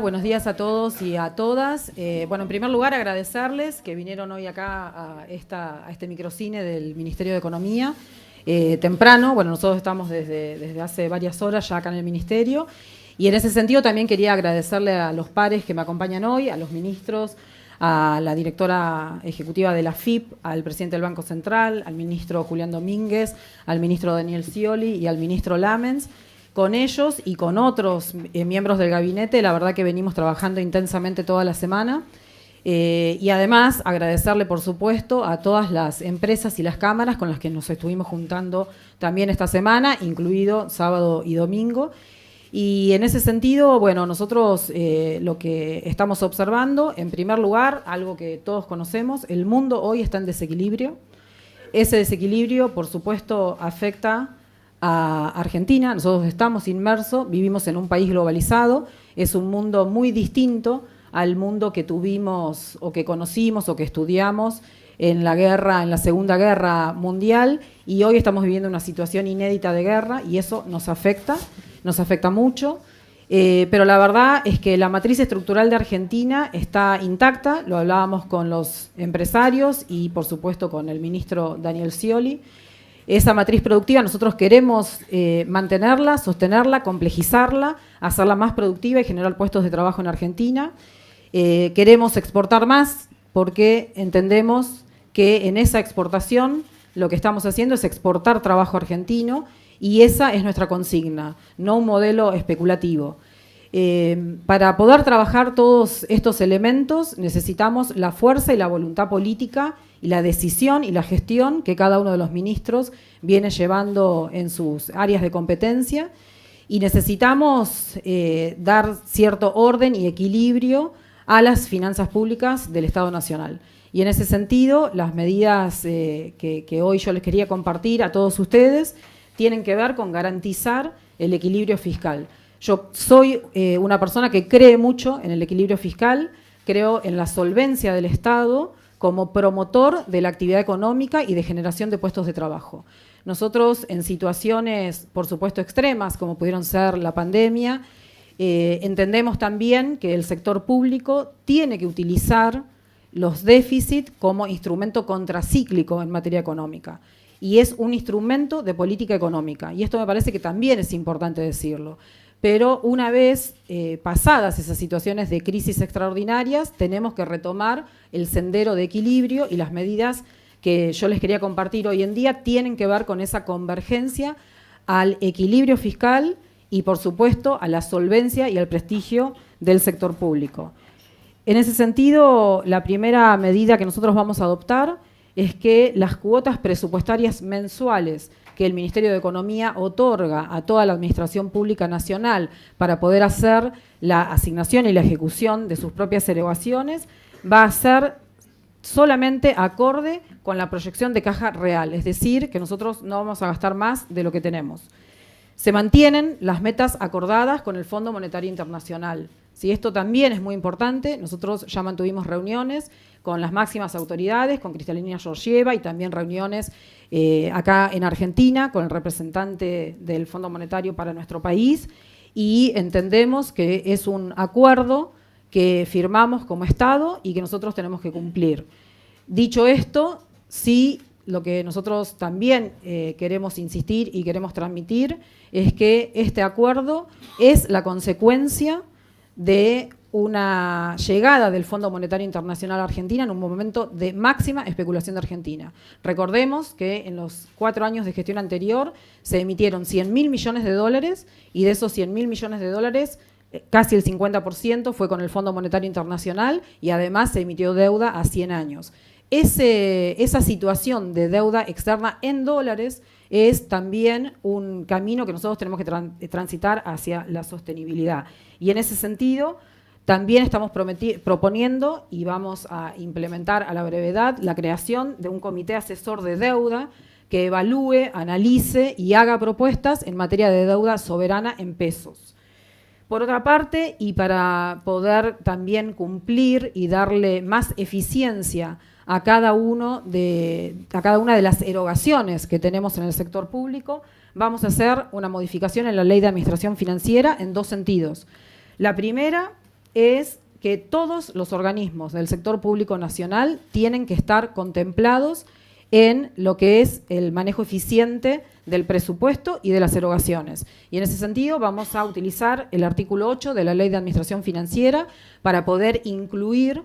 Buenos días a todos y a todas. Bueno, en primer lugar, agradecerles que vinieron hoy acá a este microcine del Ministerio de Economía. Temprano, bueno, nosotros estamos desde hace varias horas ya acá en el Ministerio. Y en ese sentido también quería agradecerle a los pares que me acompañan hoy, a los ministros, a la directora ejecutiva de la FIP, al presidente del Banco Central, al ministro Julián Domínguez, al ministro Daniel Scioli y al ministro Lamens. Con ellos y con otros miembros del gabinete, la verdad que venimos trabajando intensamente toda la semana. Y además agradecerle, por supuesto, a todas las empresas y las cámaras con las que nos estuvimos juntando también esta semana, incluido sábado y domingo. Y en ese sentido, bueno, nosotros lo que estamos observando, en primer lugar, algo que todos conocemos, el mundo hoy está en desequilibrio. Ese desequilibrio, por supuesto, afecta a Argentina. Nosotros estamos inmersos, vivimos en un país globalizado, es un mundo muy distinto al mundo que tuvimos o que conocimos o que estudiamos en la Segunda Guerra Mundial, y hoy estamos viviendo una situación inédita de guerra y eso nos afecta mucho. Pero la verdad es que la matriz estructural de Argentina está intacta, lo hablábamos con los empresarios y por supuesto con el ministro Daniel Scioli. Esa matriz productiva nosotros queremos mantenerla, sostenerla, complejizarla, hacerla más productiva y generar puestos de trabajo en Argentina. Queremos exportar más porque entendemos que en esa exportación lo que estamos haciendo es exportar trabajo argentino y esa es nuestra consigna, no un modelo especulativo. Para poder trabajar todos estos elementos necesitamos la fuerza y la voluntad política y la decisión y la gestión que cada uno de los ministros viene llevando en sus áreas de competencia, y necesitamos dar cierto orden y equilibrio a las finanzas públicas del Estado Nacional. Y en ese sentido, las medidas que hoy yo les quería compartir a todos ustedes tienen que ver con garantizar el equilibrio fiscal. Yo soy una persona que cree mucho en el equilibrio fiscal, creo en la solvencia del Estado como promotor de la actividad económica y de generación de puestos de trabajo. Nosotros, en situaciones, por supuesto, extremas, como pudieron ser la pandemia, entendemos también que el sector público tiene que utilizar los déficits como instrumento contracíclico en materia económica. Y es un instrumento de política económica. Y esto me parece que también es importante decirlo. Pero una vez pasadas esas situaciones de crisis extraordinarias, tenemos que retomar el sendero de equilibrio, y las medidas que yo les quería compartir hoy en día tienen que ver con esa convergencia al equilibrio fiscal y, por supuesto, a la solvencia y al prestigio del sector público. En ese sentido, la primera medida que nosotros vamos a adoptar es que las cuotas presupuestarias mensuales que el Ministerio de Economía otorga a toda la Administración Pública Nacional para poder hacer la asignación y la ejecución de sus propias erogaciones va a ser solamente acorde con la proyección de caja real, es decir, que nosotros no vamos a gastar más de lo que tenemos. Se mantienen las metas acordadas con el Fondo Monetario Internacional. Sí, esto también es muy importante. Nosotros ya mantuvimos reuniones con las máximas autoridades, con Cristalina Georgieva, y también reuniones acá en Argentina con el representante del Fondo Monetario para nuestro país, y entendemos que es un acuerdo que firmamos como Estado y que nosotros tenemos que cumplir. Dicho esto, sí, lo que nosotros también queremos insistir y queremos transmitir es que este acuerdo es la consecuencia de una llegada del Fondo Monetario Internacional a Argentina en un momento de máxima especulación de Argentina. Recordemos que en los 4 años de gestión anterior se emitieron 100.000 millones de dólares, y de esos 100.000 millones de dólares, casi el 50% fue con el Fondo Monetario Internacional, y además se emitió deuda a 100 años. Esa situación de deuda externa en dólares es también un camino que nosotros tenemos que transitar hacia la sostenibilidad. Y en ese sentido, también estamos proponiendo y vamos a implementar a la brevedad la creación de un comité asesor de deuda que evalúe, analice y haga propuestas en materia de deuda soberana en pesos. Por otra parte, y para poder también cumplir y darle más eficiencia a cada una de las erogaciones que tenemos en el sector público, vamos a hacer una modificación en la Ley de Administración Financiera en 2 sentidos. La primera es que todos los organismos del sector público nacional tienen que estar contemplados en lo que es el manejo eficiente del presupuesto y de las erogaciones. Y en ese sentido vamos a utilizar el artículo 8 de la Ley de Administración Financiera para poder incluir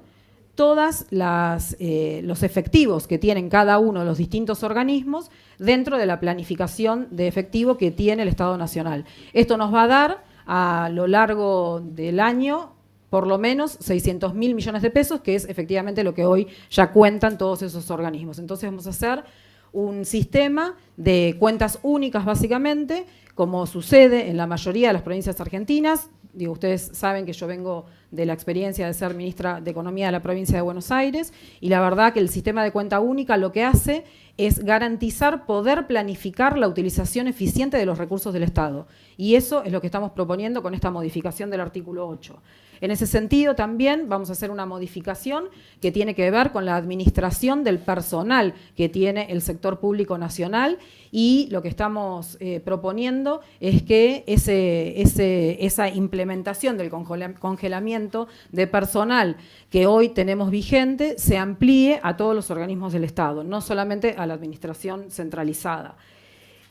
todos los efectivos que tienen cada uno de los distintos organismos dentro de la planificación de efectivo que tiene el Estado Nacional. Esto nos va a dar a lo largo del año por lo menos 600.000 millones de pesos, que es efectivamente lo que hoy ya cuentan todos esos organismos. Entonces vamos a hacer un sistema de cuentas únicas básicamente, como sucede en la mayoría de las provincias argentinas. Digo, ustedes saben que yo vengo de la experiencia de ser ministra de Economía de la provincia de Buenos Aires, y la verdad que el sistema de cuenta única lo que hace es garantizar poder planificar la utilización eficiente de los recursos del Estado. Y eso es lo que estamos proponiendo con esta modificación del artículo 8. En ese sentido también vamos a hacer una modificación que tiene que ver con la administración del personal que tiene el sector público nacional, y lo que estamos proponiendo es que esa implementación del congelamiento de personal que hoy tenemos vigente se amplíe a todos los organismos del Estado, no solamente a la administración centralizada.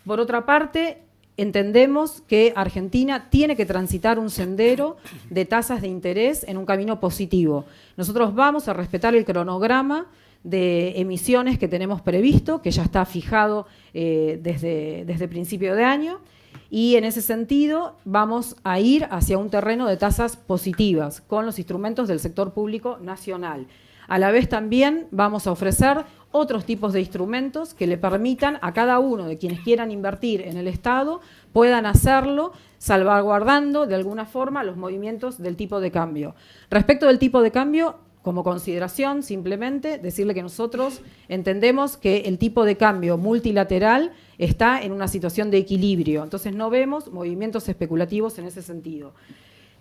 Por otra parte, entendemos que Argentina tiene que transitar un sendero de tasas de interés en un camino positivo. Nosotros vamos a respetar el cronograma de emisiones que tenemos previsto, que ya está fijado desde principio de año, y en ese sentido vamos a ir hacia un terreno de tasas positivas con los instrumentos del sector público nacional. A la vez también vamos a ofrecer otros tipos de instrumentos que le permitan a cada uno de quienes quieran invertir en el Estado puedan hacerlo salvaguardando de alguna forma los movimientos del tipo de cambio. Respecto del tipo de cambio, como consideración, simplemente decirle que nosotros entendemos que el tipo de cambio multilateral está en una situación de equilibrio, entonces no vemos movimientos especulativos en ese sentido.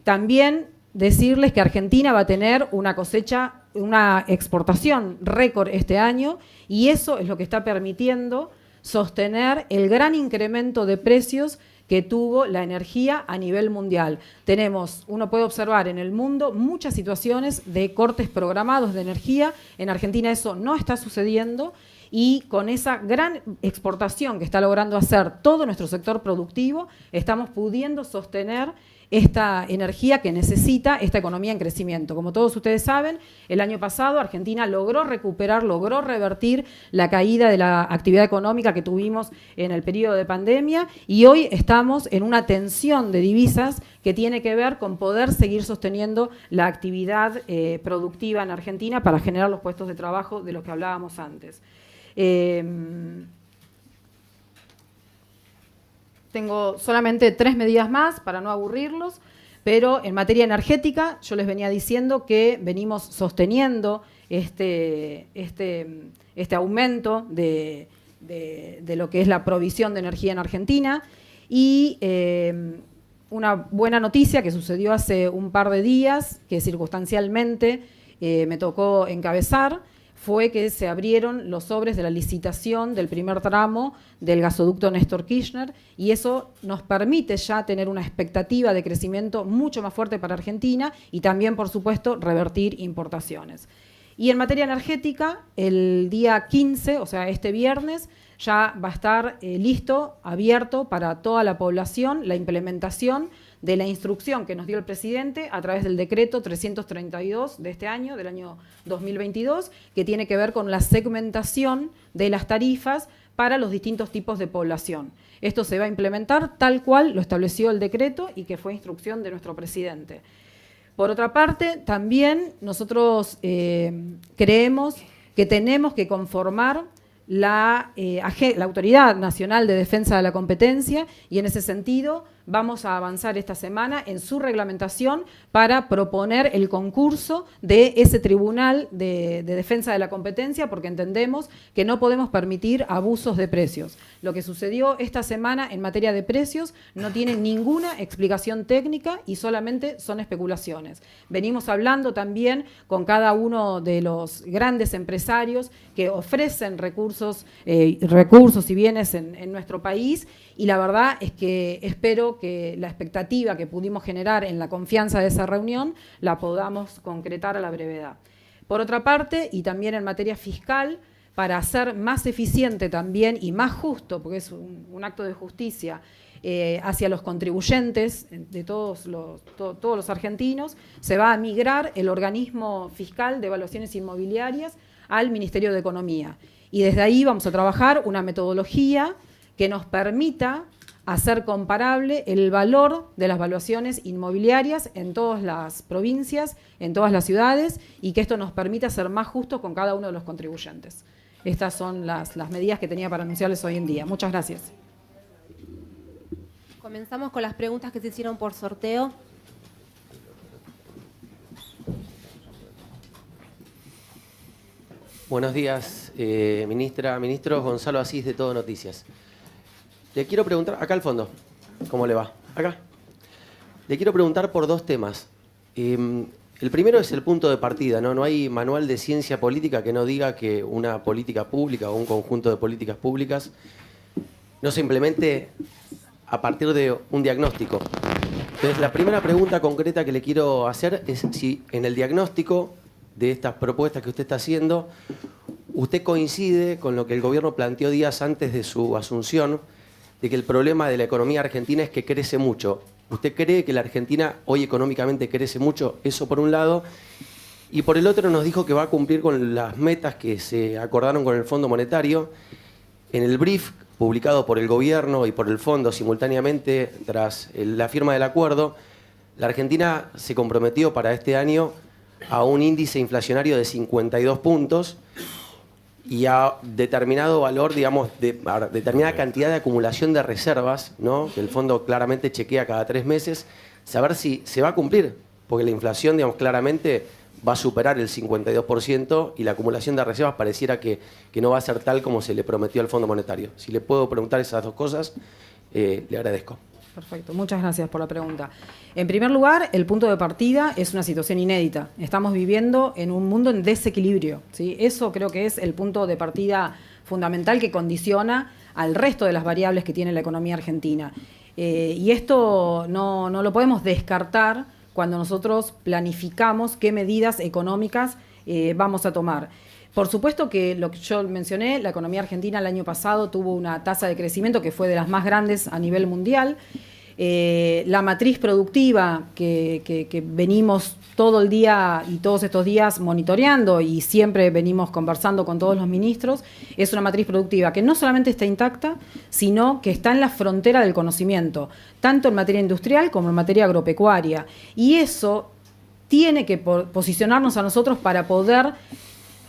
También decirles que Argentina va a tener una cosecha, una exportación récord este año, y eso es lo que está permitiendo sostener el gran incremento de precios que tuvo la energía a nivel mundial. Uno puede observar en el mundo muchas situaciones de cortes programados de energía. En Argentina eso no está sucediendo, y con esa gran exportación que está logrando hacer todo nuestro sector productivo, estamos pudiendo sostener esta energía que necesita esta economía en crecimiento. Como todos ustedes saben, el año pasado Argentina logró revertir la caída de la actividad económica que tuvimos en el periodo de pandemia, y hoy estamos en una tensión de divisas que tiene que ver con poder seguir sosteniendo la actividad productiva en Argentina para generar los puestos de trabajo de los que hablábamos antes. Tengo solamente 3 medidas más para no aburrirlos, pero en materia energética yo les venía diciendo que venimos sosteniendo este aumento de lo que es la provisión de energía en Argentina, y una buena noticia que sucedió hace un par de días, que circunstancialmente me tocó encabezar, fue que se abrieron los sobres de la licitación del primer tramo del gasoducto Néstor Kirchner, y eso nos permite ya tener una expectativa de crecimiento mucho más fuerte para Argentina, y también, por supuesto, revertir importaciones. Y en materia energética, el día 15, o sea, este viernes, ya va a estar listo, abierto para toda la población, la implementación de la instrucción que nos dio el presidente a través del decreto 332 de este año, del año 2022, que tiene que ver con la segmentación de las tarifas para los distintos tipos de población. Esto se va a implementar tal cual lo estableció el decreto y que fue instrucción de nuestro presidente. Por otra parte, también nosotros creemos que tenemos que conformar la Autoridad Nacional de Defensa de la Competencia, y en ese sentido vamos a avanzar esta semana en su reglamentación para proponer el concurso de ese Tribunal de Defensa de la Competencia, porque entendemos que no podemos permitir abusos de precios. Lo que sucedió esta semana en materia de precios no tiene ninguna explicación técnica y solamente son especulaciones. Venimos hablando también con cada uno de los grandes empresarios que ofrecen recursos recursos y bienes en nuestro país, y la verdad es que espero que la expectativa que pudimos generar en la confianza de esa reunión la podamos concretar a la brevedad. Por otra parte, y también en materia fiscal, para hacer más eficiente también y más justo, porque es un acto de justicia hacia los contribuyentes de todos los argentinos, se va a migrar el organismo fiscal de evaluaciones inmobiliarias al Ministerio de Economía. Y desde ahí vamos a trabajar una metodología que nos permita hacer comparable el valor de las valuaciones inmobiliarias en todas las provincias, en todas las ciudades, y que esto nos permita ser más justos con cada uno de los contribuyentes. Estas son las medidas que tenía para anunciarles hoy en día. Muchas gracias. Comenzamos con las preguntas que se hicieron por sorteo. Buenos días, ministra, ministro. Gonzalo Asís, de Todo Noticias. Le quiero preguntar, acá al fondo, ¿cómo le va? Acá. Le quiero preguntar por dos temas. El primero es el punto de partida, ¿no? No hay manual de ciencia política que no diga que una política pública o un conjunto de políticas públicas no se implemente a partir de un diagnóstico. Entonces, la primera pregunta concreta que le quiero hacer es si en el diagnóstico de estas propuestas que usted está haciendo, usted coincide con lo que el gobierno planteó días antes de su asunción, de que el problema de la economía argentina es que crece mucho. ¿Usted cree que la Argentina hoy económicamente crece mucho? Eso por un lado. Y por el otro nos dijo que va a cumplir con las metas que se acordaron con el Fondo Monetario. En el brief publicado por el gobierno y por el Fondo simultáneamente tras la firma del acuerdo, la Argentina se comprometió para este año a un índice inflacionario de 52 puntos y a determinado valor, digamos, a determinada cantidad de acumulación de reservas, ¿no? Que el fondo claramente chequea cada 3 meses, saber si se va a cumplir, porque la inflación, digamos, claramente va a superar el 52% y la acumulación de reservas pareciera que no va a ser tal como se le prometió al Fondo Monetario. Si le puedo preguntar esas dos cosas, le agradezco. Perfecto, muchas gracias por la pregunta. En primer lugar, el punto de partida es una situación inédita. Estamos viviendo en un mundo en desequilibrio, ¿sí? Eso creo que es el punto de partida fundamental que condiciona al resto de las variables que tiene la economía argentina. Y esto no lo podemos descartar cuando nosotros planificamos qué medidas económicas vamos a tomar. Por supuesto que lo que yo mencioné, la economía argentina el año pasado tuvo una tasa de crecimiento que fue de las más grandes a nivel mundial. La matriz productiva que venimos todo el día y todos estos días monitoreando y siempre venimos conversando con todos los ministros, es una matriz productiva que no solamente está intacta, sino que está en la frontera del conocimiento, tanto en materia industrial como en materia agropecuaria. Y eso tiene que posicionarnos a nosotros para poder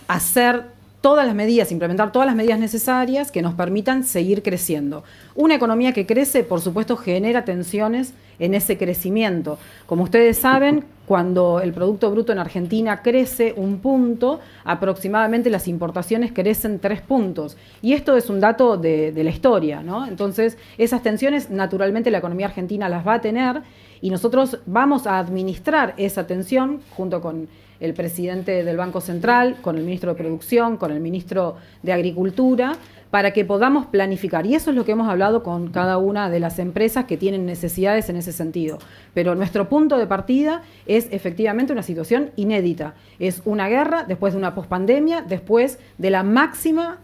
hacer todas las medidas, implementar todas las medidas necesarias que nos permitan seguir creciendo. Una economía que crece, por supuesto, genera tensiones en ese crecimiento. Como ustedes saben, cuando el Producto Bruto en Argentina crece 1 punto, aproximadamente las importaciones crecen 3 puntos. Y esto es un dato de la historia, ¿no? Entonces, esas tensiones, naturalmente, la economía argentina las va a tener y nosotros vamos a administrar esa tensión junto con el presidente del Banco Central, con el ministro de Producción, con el ministro de Agricultura, para que podamos planificar. Y eso es lo que hemos hablado con cada una de las empresas que tienen necesidades en ese sentido. Pero nuestro punto de partida es efectivamente una situación inédita. Es una guerra después de una pospandemia, después de la máxima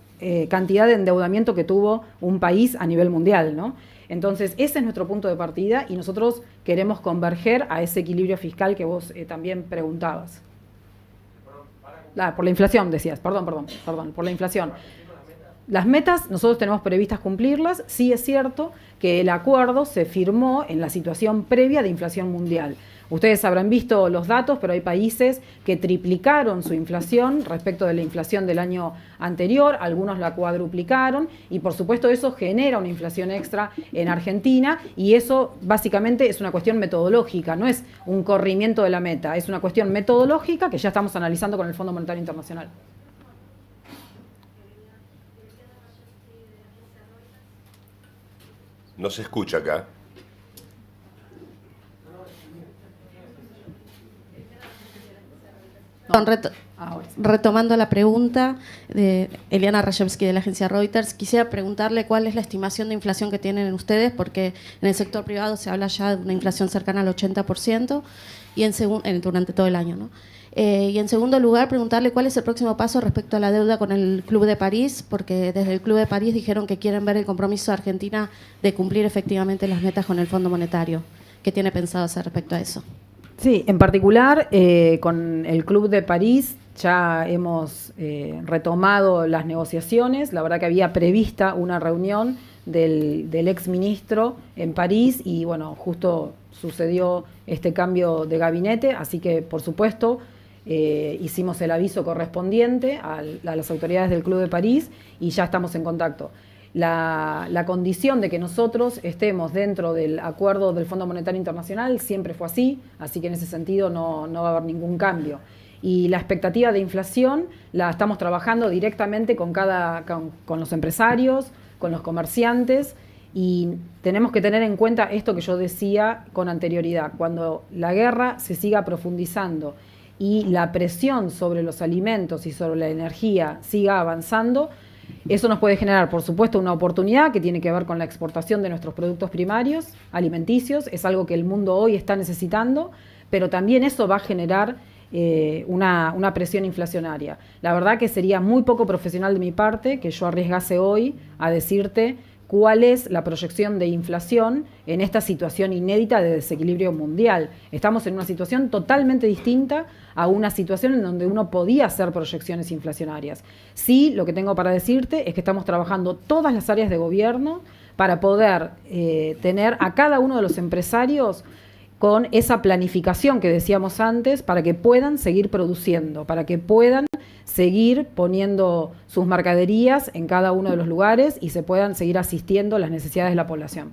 cantidad de endeudamiento que tuvo un país a nivel mundial, ¿no? Entonces, ese es nuestro punto de partida y nosotros queremos converger a ese equilibrio fiscal que vos también preguntabas. Por la inflación, decías, perdón, por la inflación. Las metas nosotros tenemos previstas cumplirlas. Sí es cierto que el acuerdo se firmó en la situación previa de inflación mundial. Ustedes habrán visto los datos, pero hay países que triplicaron su inflación respecto de la inflación del año anterior, algunos la cuadruplicaron y por supuesto eso genera una inflación extra en Argentina y eso básicamente es una cuestión metodológica, no es un corrimiento de la meta, es una cuestión metodológica que ya estamos analizando con el Fondo Monetario Internacional. No se escucha acá. Con reto. Ahora retomando la pregunta de Eliana Rajewski de la agencia Reuters, quisiera preguntarle cuál es la estimación de inflación que tienen ustedes, porque en el sector privado se habla ya de una inflación cercana al 80% y durante todo el año, ¿no? Y en segundo lugar, preguntarle cuál es el próximo paso respecto a la deuda con el Club de París, porque desde el Club de París dijeron que quieren ver el compromiso de Argentina de cumplir efectivamente las metas con el Fondo Monetario. ¿Qué tiene pensado hacer respecto a eso? Sí, en particular con el Club de París ya hemos retomado las negociaciones. La verdad que había prevista una reunión del exministro en París y bueno, justo sucedió este cambio de gabinete, así que por supuesto hicimos el aviso correspondiente a las autoridades del Club de París y ya estamos en contacto. La condición de que nosotros estemos dentro del acuerdo del Fondo Monetario Internacional siempre fue así que en ese sentido no va a haber ningún cambio. Y la expectativa de inflación la estamos trabajando directamente con los empresarios, con los comerciantes, y tenemos que tener en cuenta esto que yo decía con anterioridad. Cuando la guerra se siga profundizando y la presión sobre los alimentos y sobre la energía siga avanzando, eso nos puede generar, por supuesto, una oportunidad que tiene que ver con la exportación de nuestros productos primarios, alimenticios. Es algo que el mundo hoy está necesitando, pero también eso va a generar una presión inflacionaria. La verdad que sería muy poco profesional de mi parte que yo arriesgase hoy a decirte cuál es la proyección de inflación en esta situación inédita de desequilibrio mundial. Estamos en una situación totalmente distinta a una situación en donde uno podía hacer proyecciones inflacionarias. Sí, lo que tengo para decirte es que estamos trabajando todas las áreas de gobierno para poder tener a cada uno de los empresarios con esa planificación que decíamos antes, para que puedan seguir produciendo, para que puedan seguir poniendo sus mercaderías en cada uno de los lugares y se puedan seguir asistiendo a las necesidades de la población.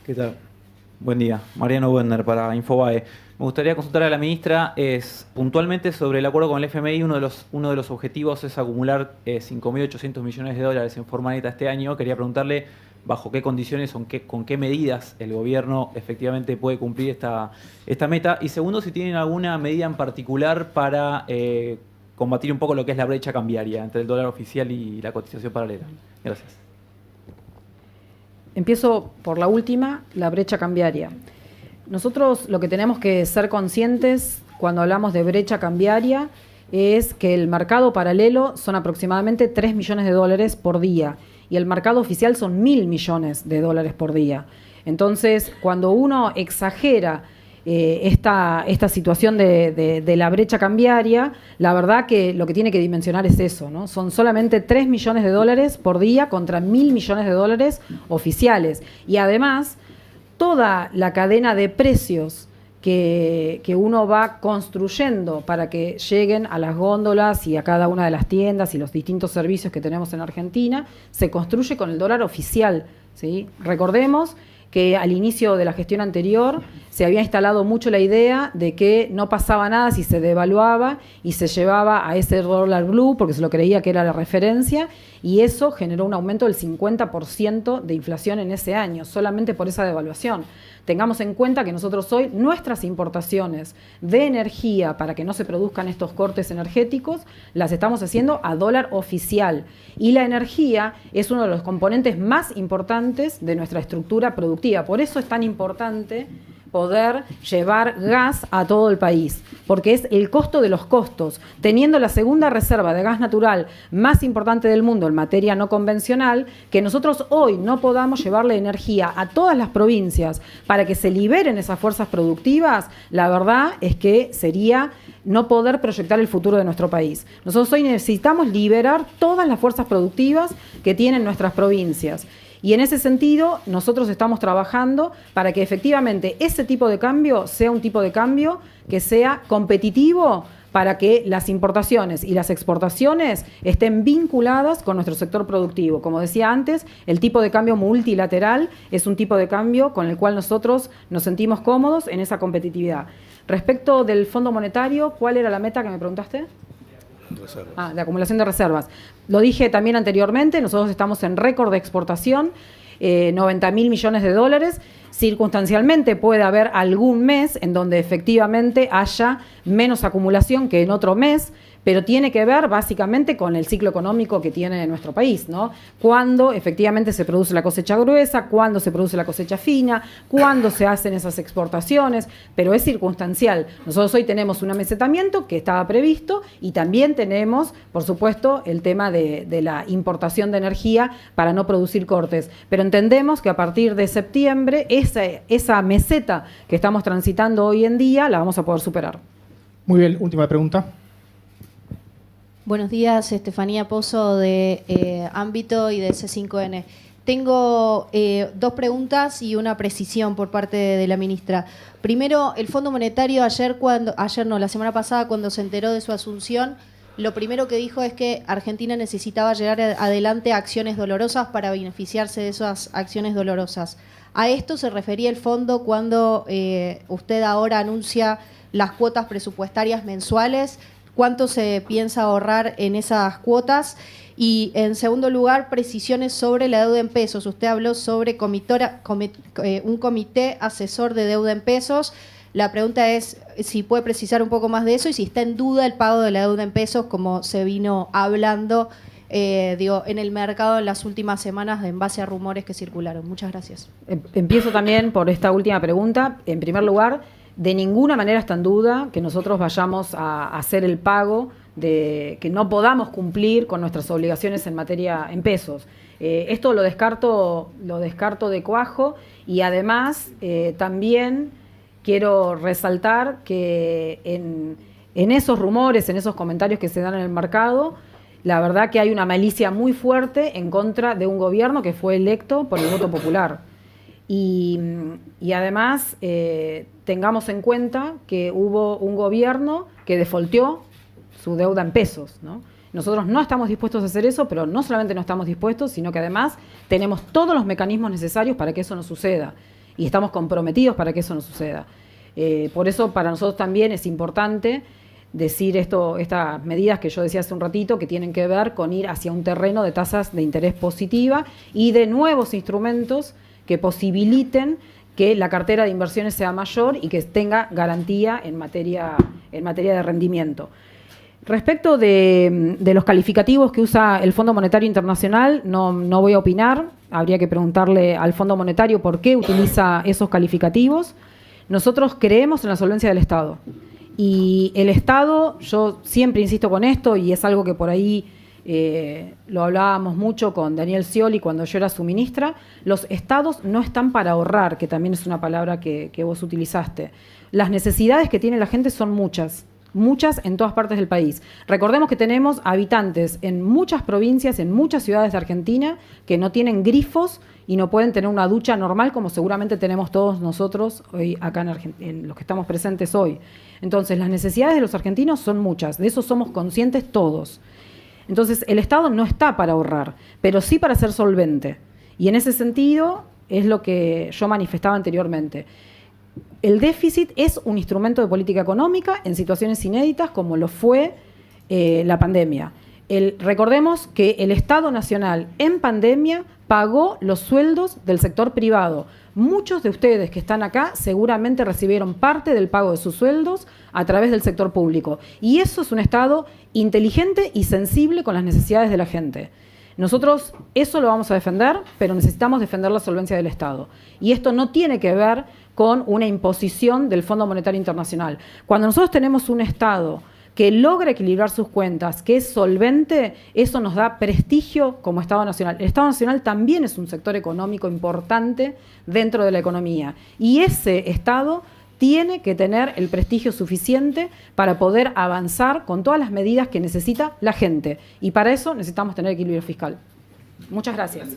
¿Qué tal? Buen día. Mariano Wender para Infobae. Me gustaría consultar a la ministra puntualmente sobre el acuerdo con el FMI. Uno de los objetivos es acumular 5.800 millones de dólares en forma neta este año. Quería preguntarle bajo qué condiciones o con qué medidas el gobierno efectivamente puede cumplir esta meta. Y segundo, si tienen alguna medida en particular para combatir un poco lo que es la brecha cambiaria entre el dólar oficial y la cotización paralela. Gracias. Empiezo por la última, la brecha cambiaria. Nosotros lo que tenemos que ser conscientes cuando hablamos de brecha cambiaria es que el mercado paralelo son aproximadamente 3 millones de dólares por día y el mercado oficial son 1.000 millones de dólares por día. Entonces, cuando uno exagera esta situación de la brecha cambiaria, la verdad que lo que tiene que dimensionar es eso, ¿no? Son solamente 3 millones de dólares por día contra 1.000 millones de dólares oficiales. Y además, toda la cadena de precios que uno va construyendo para que lleguen a las góndolas y a cada una de las tiendas y los distintos servicios que tenemos en Argentina, se construye con el dólar oficial, ¿sí? Recordemos que al inicio de la gestión anterior se había instalado mucho la idea de que no pasaba nada si se devaluaba y se llevaba a ese dólar blue porque se lo creía que era la referencia, y eso generó un aumento del 50% de inflación en ese año, solamente por esa devaluación. Tengamos en cuenta que nosotros hoy nuestras importaciones de energía para que no se produzcan estos cortes energéticos las estamos haciendo a dólar oficial, y la energía es uno de los componentes más importantes de nuestra estructura productiva. Por eso es tan importante poder llevar gas a todo el país, porque es el costo de los costos. Teniendo la segunda reserva de gas natural más importante del mundo en materia no convencional, que nosotros hoy no podamos llevarle energía a todas las provincias para que se liberen esas fuerzas productivas, la verdad es que sería no poder proyectar el futuro de nuestro país. Nosotros hoy necesitamos liberar todas las fuerzas productivas que tienen nuestras provincias. Y en ese sentido, nosotros estamos trabajando para que efectivamente ese tipo de cambio sea un tipo de cambio que sea competitivo para que las importaciones y las exportaciones estén vinculadas con nuestro sector productivo. Como decía antes, el tipo de cambio multilateral es un tipo de cambio con el cual nosotros nos sentimos cómodos en esa competitividad. Respecto del Fondo Monetario, ¿cuál era la meta que me preguntaste? reservas. De acumulación de reservas. Lo dije también anteriormente, nosotros estamos en récord de exportación, 90.000 millones de dólares. Circunstancialmente puede haber algún mes en donde efectivamente haya menos acumulación que en otro mes, pero tiene que ver básicamente con el ciclo económico que tiene nuestro país, ¿no? Cuándo efectivamente se produce la cosecha gruesa, cuándo se produce la cosecha fina, cuándo se hacen esas exportaciones, pero es circunstancial. Nosotros hoy tenemos un amesetamiento que estaba previsto y también tenemos, por supuesto, el tema de la importación de energía para no producir cortes. Pero entendemos que a partir de septiembre esa meseta que estamos transitando hoy en día la vamos a poder superar. Muy bien, última pregunta. Buenos días, Estefanía Pozo de Ámbito y de C5N. Tengo dos preguntas y una precisión por parte de la ministra. Primero, el Fondo Monetario la semana pasada cuando se enteró de su asunción, lo primero que dijo es que Argentina necesitaba llevar adelante acciones dolorosas para beneficiarse de esas acciones dolorosas. ¿A esto se refería el fondo cuando usted ahora anuncia las cuotas presupuestarias mensuales? ¿Cuánto se piensa ahorrar en esas cuotas? Y en segundo lugar, precisiones sobre la deuda en pesos. Usted habló sobre un comité asesor de deuda en pesos. La pregunta es si puede precisar un poco más de eso y si está en duda el pago de la deuda en pesos, como se vino hablando en el mercado en las últimas semanas en base a rumores que circularon. Muchas gracias. Empiezo también por esta última pregunta. En primer lugar, de ninguna manera está en duda que nosotros vayamos a hacer el pago de que no podamos cumplir con nuestras obligaciones en pesos. Esto lo descarto de cuajo y además también quiero resaltar que en esos rumores, en esos comentarios que se dan en el mercado, la verdad que hay una malicia muy fuerte en contra de un gobierno que fue electo por el voto popular. Y además tengamos en cuenta que hubo un gobierno que defaulteó su deuda en pesos, ¿no? Nosotros no estamos dispuestos a hacer eso, pero no solamente no estamos dispuestos, sino que además tenemos todos los mecanismos necesarios para que eso no suceda y estamos comprometidos para que eso no suceda. Por eso para nosotros también es importante decir estas medidas que yo decía hace un ratito, que tienen que ver con ir hacia un terreno de tasas de interés positiva y de nuevos instrumentos que posibiliten que la cartera de inversiones sea mayor y que tenga garantía en materia de rendimiento. Respecto de los calificativos que usa el Fondo Monetario Internacional, no voy a opinar, habría que preguntarle al Fondo Monetario por qué utiliza esos calificativos. Nosotros creemos en la solvencia del Estado y el Estado, yo siempre insisto con esto y es algo que por ahí lo hablábamos mucho con Daniel Scioli cuando yo era su ministra, los estados no están para ahorrar, que también es una palabra que vos utilizaste. Las necesidades que tiene la gente son muchas en todas partes del país. Recordemos que tenemos habitantes en muchas provincias, en muchas ciudades de Argentina, que no tienen grifos y no pueden tener una ducha normal como seguramente tenemos todos nosotros hoy acá en los que estamos presentes hoy. Entonces, las necesidades de los argentinos son muchas, de eso somos conscientes todos. Entonces, el Estado no está para ahorrar, pero sí para ser solvente. Y en ese sentido es lo que yo manifestaba anteriormente. El déficit es un instrumento de política económica en situaciones inéditas como lo fue la pandemia. Recordemos que el Estado Nacional en pandemia pagó los sueldos del sector privado. Muchos de ustedes que están acá seguramente recibieron parte del pago de sus sueldos a través del sector público. Y eso es un Estado inteligente y sensible con las necesidades de la gente. Nosotros eso lo vamos a defender, pero necesitamos defender la solvencia del Estado. Y esto no tiene que ver con una imposición del Fondo Monetario Internacional. Cuando nosotros tenemos un Estado que logra equilibrar sus cuentas, que es solvente, eso nos da prestigio como Estado Nacional. El Estado Nacional también es un sector económico importante dentro de la economía. Y ese Estado tiene que tener el prestigio suficiente para poder avanzar con todas las medidas que necesita la gente. Y para eso necesitamos tener equilibrio fiscal. Muchas gracias.